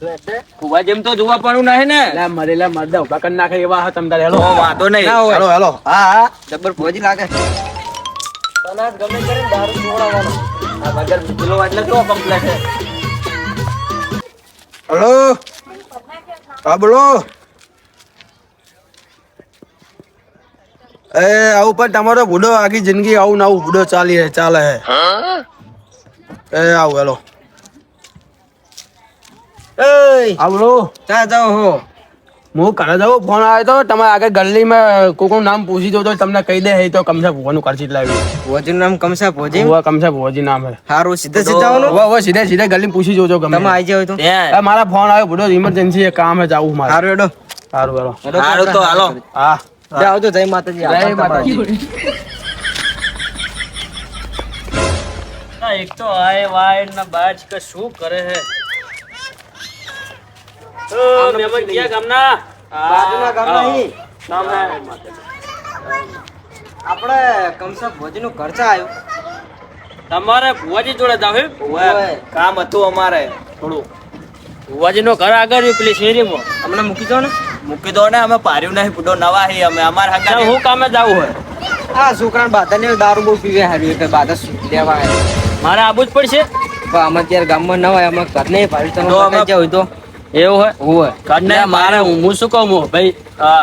ફુવા જેમ તો જોવા પડું નહીં ને. લા મરેલા મરદા ઉભા કરી નાખે એવા હતા તમતારે. હેલો વાંધો નહીં. Hello hello. હા જબર ફોજી લાગે. તને ગમે કરીને દારૂ છોડાવવાનો. આ બગર કિલો એટલે તો કમ્પ્લીટ છે. હેલો હા બોલો. આવું પણ તમારો બુડો આખી જિંદગી આવું ને આવું બુડો ચાલે હે. આવું હેલો. હા બોલો. ક્યાં જાઓ હો? હું ઘરે જાઉં. ફોન આવ્યો તો તમારે આગળ ગલીમાં કોઈનું નામ પૂછી દો તો તમને કહી દે. તો કમસા ભુવાનું કરશી લાવ્યું. ભોજી નું નામ કમસા ભોજી. કમસા ભુવાજી નામ હે. હારું સીધે સીધા સીધે ગલી પૂછી જોજો ગમે. તમે આવી જાવ તો. મારા ફોન આવ્યો બુડો ઇમરજન્સી એક કામ હે જાવું મારે. હારું હેડો. સારું હેલો. હારું તો હાલો. હા આવજો. જય માતાજી. જય માતાજી. એક તો આય વાય ના બાજ કે શું કરે હે. મેમન ક્યાં ગામના? બાજુના ગામના હી. નામ હે આપણે કમસા ભોજી નું ખર્ચા આવ્યો. તમારે ભુવાજી જોડે જાવ હે? કામ હતું અમારે થોડું. ભુવાજી નો ઘર આગળ પેલી શેરીમાં. અમને મૂકી દો ને. મૂકી દો ને. અમે પાર્યું નહીં પૂડો નવા હી અમે. અમાર હંગા હું કામે જાવું હોય. આ છોકરાને બાધા ને દારૂ બહુ પીવે હારી એટલે બાધા લેવા મારે આબુ જ પડશે. પણ અમે અત્યારે ગામમાં ન હોય અમે ઘર નહીં પાડ્યું. તમે હોય તો એવું હોય ઘરને મારે હું શું કહું ભાઈ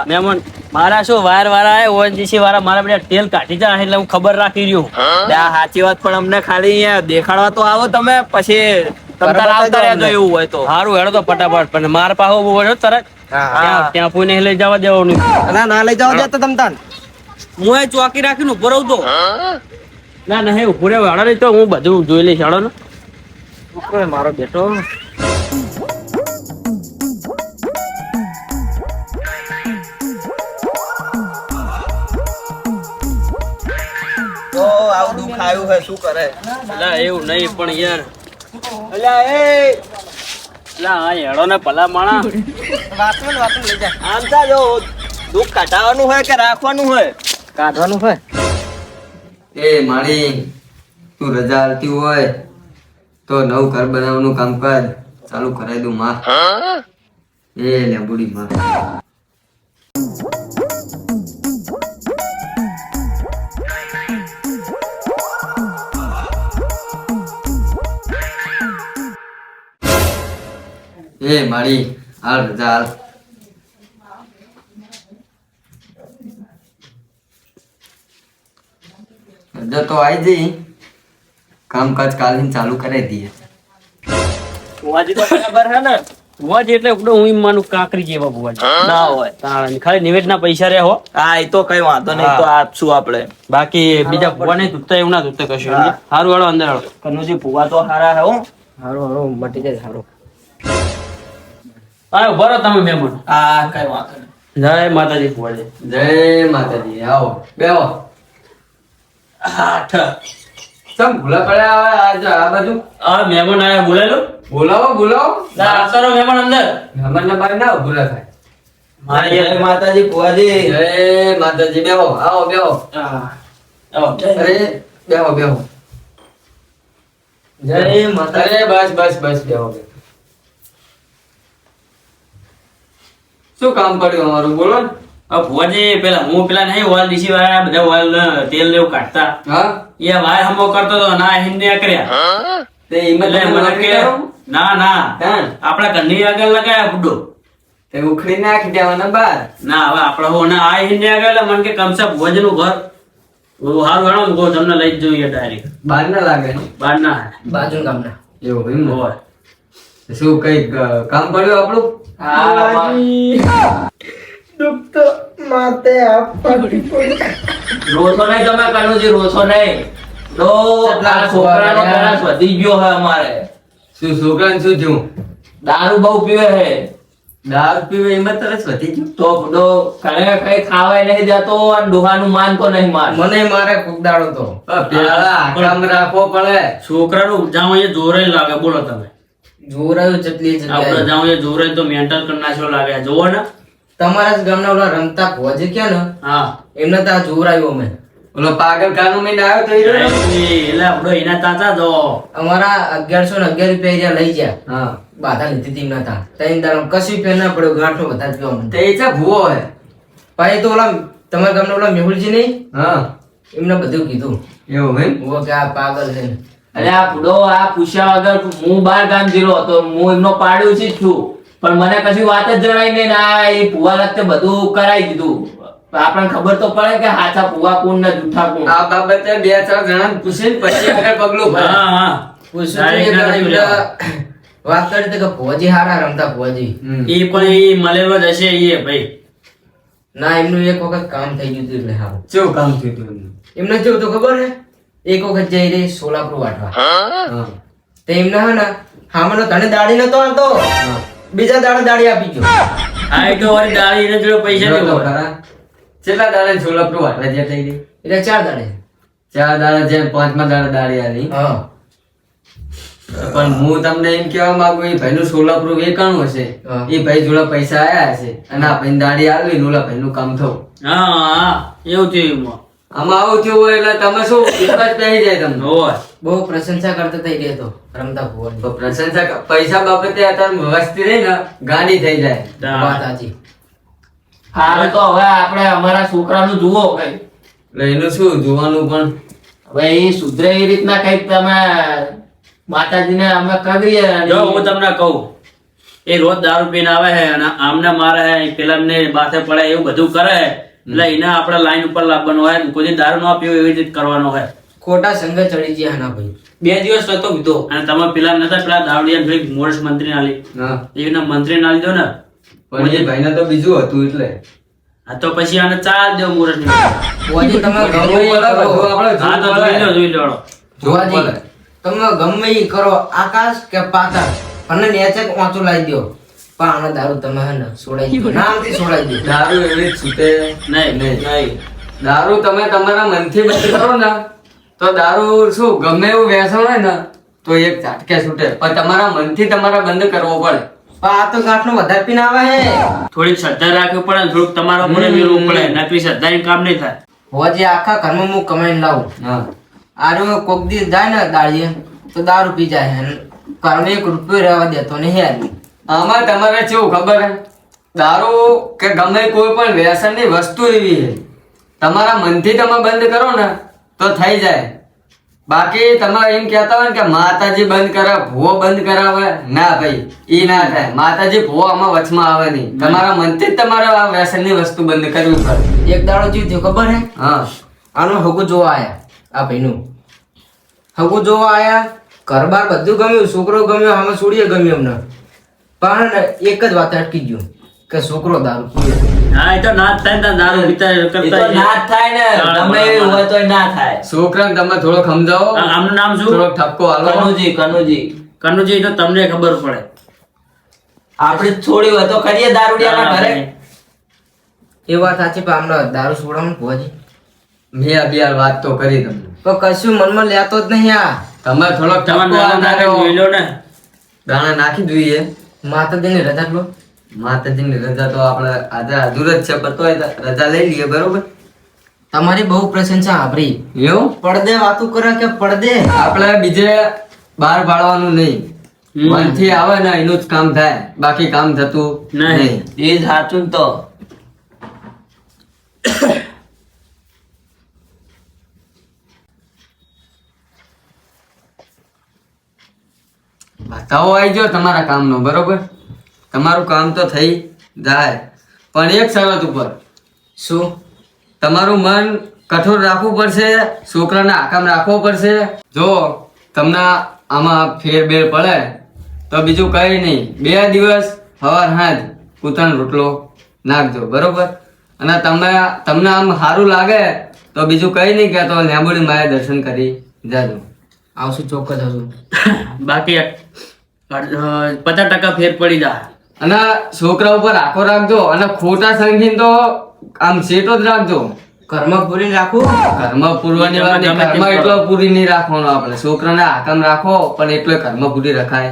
મહેમાન મારા શું વાયર વાળા ઓએનજીસી વાળા મારા બધા તેલ કાઢી જાય એટલે હું ખબર રાખી રહ્યું. સાચી વાત. પણ અમને ખાલી અહીંયા દેખાડવા તો આવો તમે પછી આવતા રહેજો એવું હોય તો. સારું હેડો તો ફટાફટ. પણ માર પાહો બહુ હોય તરત ત્યાં કોઈ નહીં લઈ જવા દેવાનું. ના લઈ જવા દેતા તમ તાન. હું એ ચોકી રાખીને ઉભો રહું તો. ના નહીં ઉભો રહ્યો હેડો નહીં તો હું બધું જોઈ લઈશ. હેડો ને છોકરો મારો બેટો. આવું દુઃખ આવ્યું હે શું કરે. એટલે એવું નહીં પણ યાર હેડો ને ભલા માણા વાતું લઈ જા. આમ તા જો દુઃખ કાઢવાનું હોય કે રાખવાનું હોય? કાઢવાનું હોય. એ મારી તું રજા આલતી હોય તો નવું ઘર બનાવવાનું કામકાજ ચાલુ કરાવી દઉં માં. એ લેબુડી માં. એ મારી હાલ રજા હાલ. રજા તો આવી જઈ. કામકાજ કાલની ચાલુ કરાવી દઈએ. ભુવાજી તો બરાબર હે ને. ભુવાજી એટલે હું એમ માનું કાકરી જેવા ભુવાજી ના હોય. તાણ ખાલી નિવેદના પૈસા રહે હો. હા એ તો કઈ વાંધો નહીં. તો આપશું આપણે. બાકી બીજા ભુવા નહીં તૂટતા એવું ના તૂટતા કશું. સારું હેડો અંદર હેડો. કનુજી ભુવા તો સારા હે હો. હારું મટી જાય સારું. અરે બરો તમે મહેમાન. હા કઈ વાંધો નહીં. જય માતાજી ભુવાજી. જય માતાજી. આવો બેહો. ચમ ભૂલા પડ્યા આજ આ બાજુ? મહેમાન આયા બોલાય લો. બોલાવો. સરો મહેમાન અંદર. મહેમાન ના બાર ના ભૂલા થાય. જય માતાજી ભુવાજી. જય માતાજી. બેહો. આવો બેહો. અરે બેહો. જય માતાજી. અરે બસ બેહો. શું કામ પડ્યું અમારું બોલો ને. ભુવાજી પેલા નહીં ઓઇલ ડીસી વાળા બધા ઓઇલ તેલ લેવું કાઢતા. હા એ વાયર હમો કરતો તો ના હિન્દી કર્યા. તે હિંમત એટલે મને કે ના આપડા ઘરની આગળ લગાયા બુડો. તે ઉખડી નાખી દેવાના બાર. ના હવે આપડે હો ના આ હિન્દી આગળ મને કે કમસા ભુવાજી નું ઘર સારું હેણો તમને લઈ જ જોઈએ ડાયરેક્ટ. બાર ના લાગે બાર ના બાજુ ગામના એવું એમ હોય. શું કઈ કામ પડ્યું આપણું? દુઃખ તો માતે રોસો નહીં તમે કનુજી રોસો નહીં. તો છોકરાનો તરસ વધી ગયો હે અમારે. શું છોકરાને શું થયું? દારૂ બહુ પીવે હે. દારૂ પીવે એમાં તરસ વધી ગયું? તો બુડો ઘરે કઈ ખાવાય નહીં જતો અને ડોહાનું માનતો નહીં માર. મને મારે ખૂબ દાડો તો પેલા કામ રાખવો પડે. છોકરાનું જાવ અહીંયા જોરે લાગે. બોલો તમે જોરાયું ચટલી આપડે જાવ અહીંયા જોરે તો મેન્ટલ કરી નાખ્યો લાગે. જોવો ને તમારા જ ગામના ઓલા રમતા ભોજે ક્યાં ને હા એમને ત્યાં જોરાયું અમે. ઓલો પાગલ કાનો મહિને આવ્યો તો ઈ રહ્યો? એટલે આપણો એના તાતા તો અમારા 1111 રૂપિયા લઈ ગયા હા બાધા લીધી તી નતા તૈન દાડમ કશું ફેર ના પડ્યો ગાંઠો બધા પીવા મને તે ઈ ચા ભૂવો હે. પછી તો ઓલા તમારા ગામના ઓલા મેહુલજી નહીં હા એમને બધું કીધું એવું એમ? ઓ કે આ પાગલ છે ને. અરે આ બુડો આ પૂછ્યા વગર હું બાર ગામ જીરો હતો હું એમનો પાડ્યો જ છું પણ મને કશી વાત જ જણાઈ નહીં ને આ એ ભુવા લગતે બધું કરાઈ દીધું આપણને ખબર તો પડે કે હાચા ભુવા કોણ ને જૂઠા કોણ આ બાબતે 2-4 જણાને પૂછીને પછી આગળ પગલું ભરે. હા હા પૂછ્યું તું એક દાડો એમને વાત કરી હતી કે ભુવાજી હારા રમતા ભુવાજી હમ. એ પણ એ મળેલો જ હશે એ ભાઈ. ના એમનું એક વખત કામ થઈ ગયું હતું એટલે હારું કેવું કામ થયું તું એમનું? એમને કેવું તો ખબર હે એક વખત જઈ રહી સોલાપુર વાટવા હા તે એમને હે ને હામનો તને દાડી નતો આવતો બીજા દાડી આપી ગયો હા એ તો વળી દાળી એને જોડે પૈસા જો નહીં તો હોય. ખરા. કેટલા દાડે છોલાપુર વાટવા જ્યાં થઈ ગઈ? એટલે 4 દાડે 4 દાડા જેમ 5મા દાડે દાડી આવી. હા પણ હું તમને એમ કહેવા માંગુ એ ભાઈનું સોલાપુર વેચાણું હશે. હા. એ ભાઈ જોડે પૈસા આયા હશે અને આ ભાઈને દાડી આવી ને ઓલા ભાઈનું કામ થયું. હા હા એવું થયું એમાં. આમાં આવું થયું હોય એટલે તમે શું વિશ્વાસ બેસી જાય તમને. હોય. બહુ પ્રશંસા કરતા થઈ ગયો તો રમતા ભુવાની તો પ્રશંસા પૈસા બાબતે અત્યારે વસ્તી રહી ને ગાંડી થઈ જાય. વાત સાચી હારે તો હવે આપણે અમારા છોકરાનું જુઓ કઈ એટલે એનું શું જોવાનું પણ હવે એ સુધરે એ રીતના કઈક તમે માતાજીને અમે કરીએ અને જો હું તમને કહું એ રોજ દારૂ પીને આવે છે અને આમને મારે છે પેલા ને માથે પડે એવું બધું કરે છે. એટલે એને આપણે લાઈન ઉપર લાવવાનો હોય કોઈ દી દારૂ ન પીવો એવી રીતે કરવાનો હોય. ખોટા સંગ ચડી ગયા ના ભાઈ 2 દિવસ નતો પીધો અને તમે પેલા નતા પેલા દાવડિયા પેલી મોરસ મંત્રી ના લી હા એના મંત્રી ના લીધો ને પણ એ ભાઈને તો બીજું હતું એટલે આ તો પછી આને ચાલ દેવ મુરત ની. ભુવાજી તમે ગમે જોવું ઈ પડે, કરો. બધું આપણે હા તો જોવું જોઈ લો પડે. ભુવાજી તમે ગમે ઈ કરો આકાશ કે પાતાળ અને નેચે વાંચું લાવી દો પણ આનો દારૂ તમે હે ને છોડાઈ દો નામથી છોડાઈ દો દારૂ એવી જ છૂટે નહીં નહીં. નહીં દારૂ તમે તમારા મનથી બંધ કરો ને તો દારૂ શું ગમે એવું વ્યસન હોય ને તો એક ઝાટકે છૂટે પણ તમારા મનથી તમારે બંધ કરવો પડે. પણ આ તો ગાંઠનો વધારે પીને આવે હે થોડીક શ્રદ્ધા રાખવી પડે ને થોડુંક તમારા ઉપર મેળવવું પડે નકરી શ્રદ્ધા કામ નહીં થાય. ભુવાજી આખા ઘરમાં હું કમાઈને લાવું હા આરો કોક દી જાય ને દાડીએ તો દારૂ પી જાય હે ઘરમાં 1 રૂપિયો રહેવા દેતો નહીં આદમી આમાં તમારે કેવું ખબર હે દારૂ કે ગમે કોઈ પણ વ્યસનની વસ્તુ એવી છે તમારા મનથી તમે બંધ કરો ને તો થઈ જાય. બાકી તમે એમ કહેતા હોય ને કે માતાજી બંધ કરાવે ભૂવો બંધ કરાવે ના ભાઈ ઈ ના થાય. માતાજી ભૂવો આમાં વચમાં આવે નહીં. તમારા મનથી જ તમારે આ વ્યસનની વસ્તુ બંધ કરવી પડે. એક દાડો જીવ થયો ખબર હે હા આનું હગું જોવા આયા આ ભાઈનું હગું જોવા આયા ઘર બાર બધું ગમ્યું છોકરો ગમ્યો આમાં છોડીએ ગમ્યું એમને પણ એક જ વાત અટકી ગયું કે છોકરો દારૂ પીવે હા એ તો ના જ થાય ને તાર દારૂ પીતા એ તો કરતા ના જ થાય ને ગમે એવું હોય તો ના થાય છોકરાને તમે થોડોક સમજાવો, આમનું નામ શું? થોડોક ઠપકો હાલો. કનુજી કનુજી તો તમને ખબર પડે. આપણે છોડી હોય તો કરીએ દારૂડિયાના ઘરે એ વાત સાચી પણ આમને દારૂ છોડવાનું ભુવાજી મેં અભી આ વાત તો કરી તમને. પણ કશું મનમાં લેતો જ નહીં આ તમે થોડોક તમારે ઠપકો નાના નાના હાલો. જોઈ લો ને. દાણા નાખી જોઈએ. માતાજીની રજા લો માતાજીની રજા તો આપણે આજે અધૂર જ છે, પણ તોય રજા લઈ લઈએ બરોબર. તમારી બહુ પ્રશંસા આપરી એવું પડદે વાતું કરે કે પડદે આપણે બીજે બહાર પાડવાનું નહીં. મનથી આવે ને એનું જ કામ થાય, બાકી કામ થતું નહીં. નહીં. એ સાચું ને તો બતાવો આવી ગયો તમારા કામનો બરોબર. તમારું કામ તો થઈ જાય, પણ એક શરત ઉપર. શું તમારું મન કઠોર રાખવું પડશે, છોકરાને આકામ રાખવો પડશે. જો તમને આમાં ફેર બેર પડે તો બીજું કઈ નહીં, 2 દિવસ સવાર સાંજ કૂતરાનો રોટલો નાખજો બરોબર. અને તમને આમ સારું લાગે તો બીજું કઈ નહીં કહેતો, લેંબોડી માયા દર્શન કરી જાજો. આવશું ચોક્કસ આવશું બાકી 50% ફેર પડી જાય. અને છોકરા ઉપર આખો રાખજો, અને ખોટા સંગીન તો આમ સેટો જ રાખજો. ઘરમાં પૂરી રાખું ઘરમાં પૂરવાની વાત નહીં, ઘરમાં એટલો પૂરી નહીં રાખવાનો. આપણે છોકરાને આકામ રાખો પણ એટલો ઘરમાં પૂરી રખાય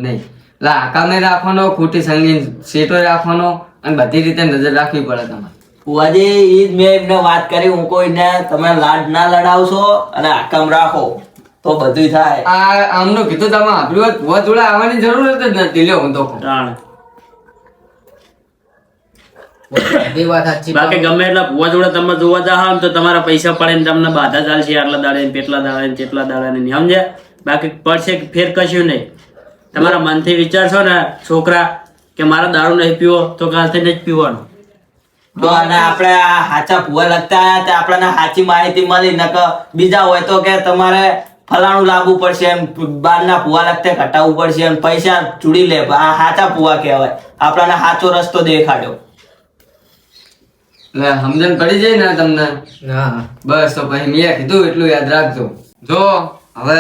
નહીં. એટલે આકામે રાખવાનો, ખોટી સંગીન સેટો રાખવાનો, અને બધી રીતે નજર રાખવી પડે તમારે. ફુવાજી ઈ જ મેં એમને વાત કરી હું કોઈને તમે લાડ ના લડાવશો અને આકમ રાખો તો બધું થાય. આ આમનું કીધું તમે આપ્યું હોત ભુવા જોડે આવવાની જરૂર જ નથી. લ્યો હું તો કહું. તાણ. એ વાત સાચી. બાકી ગમે એટલા ભુવા જોડે તમે જોવા જાઓ ને તો તમારા પૈસા પડે ને તમને બાધા ચાલશે આટલા દાડે ને પેટલા દાડે ને તેટલા દાડે ને સમજ્યા. બાકી પડશે ફેર કશું નહીં. તમારા મનથી વિચારશો ને છોકરા કે મારે દારૂ નહીં પીવો તો કાલથી નહીં જ પીવાનો. તો અને આપણે આ હાચા ભુવા લગતા આયા તે આપણને સાચી માહિતી મળી નકર બીજા હોય તો કે તમારે ફલાણું લાવવું પડશે એમ બહારના ભુવા લગતે ઘટાવવું પડશે એમ પૈસા ચૂડી લે. આ સાચા ભુવા કહેવાય. આપણને સાચો રસ્તો દેખાડ્યો. એટલે સમજણ પડી જાય ને તમને? હા બસ તો પછી મેં કીધું એટલું યાદ રાખજો. જો હવે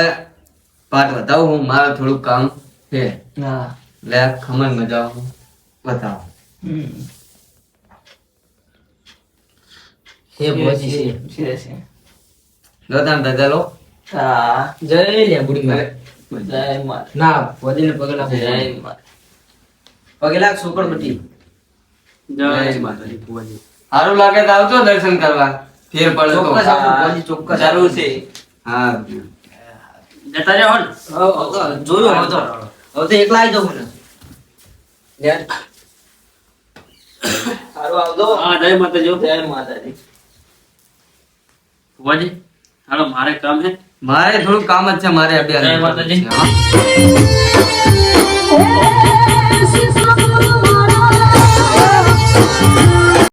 પાઠ બતાવું હું, મારે થોડુંક કામ છે. લે ખમણ મજા બતાવો. એ ભુવાજી છે. લો તાન દાદા લો. હા જય લે બુડી મારે. જય માતા. ના ભુવાજીને પગે લાગો. જય માતા. પગે લાગ સુકર બટી. જય માતાજી ભુવાજી. સારું લાગે તો આવજો દર્શન કરવા. ફેર પડે તો. ચોક્કસ આવજો ભુવાજી, ચોક્કસ જરૂર છે. હા જતા રહ્યો ને. જોયું હવે તો એકલા આવી જાઉં મને. સારું આવજો. હા જય માતાજી. જય માતાજી. ભુવાજી હાલો મારે કામ છે. મારે થોડુંક કામ જ છે. મારે જય માતાજી. હા.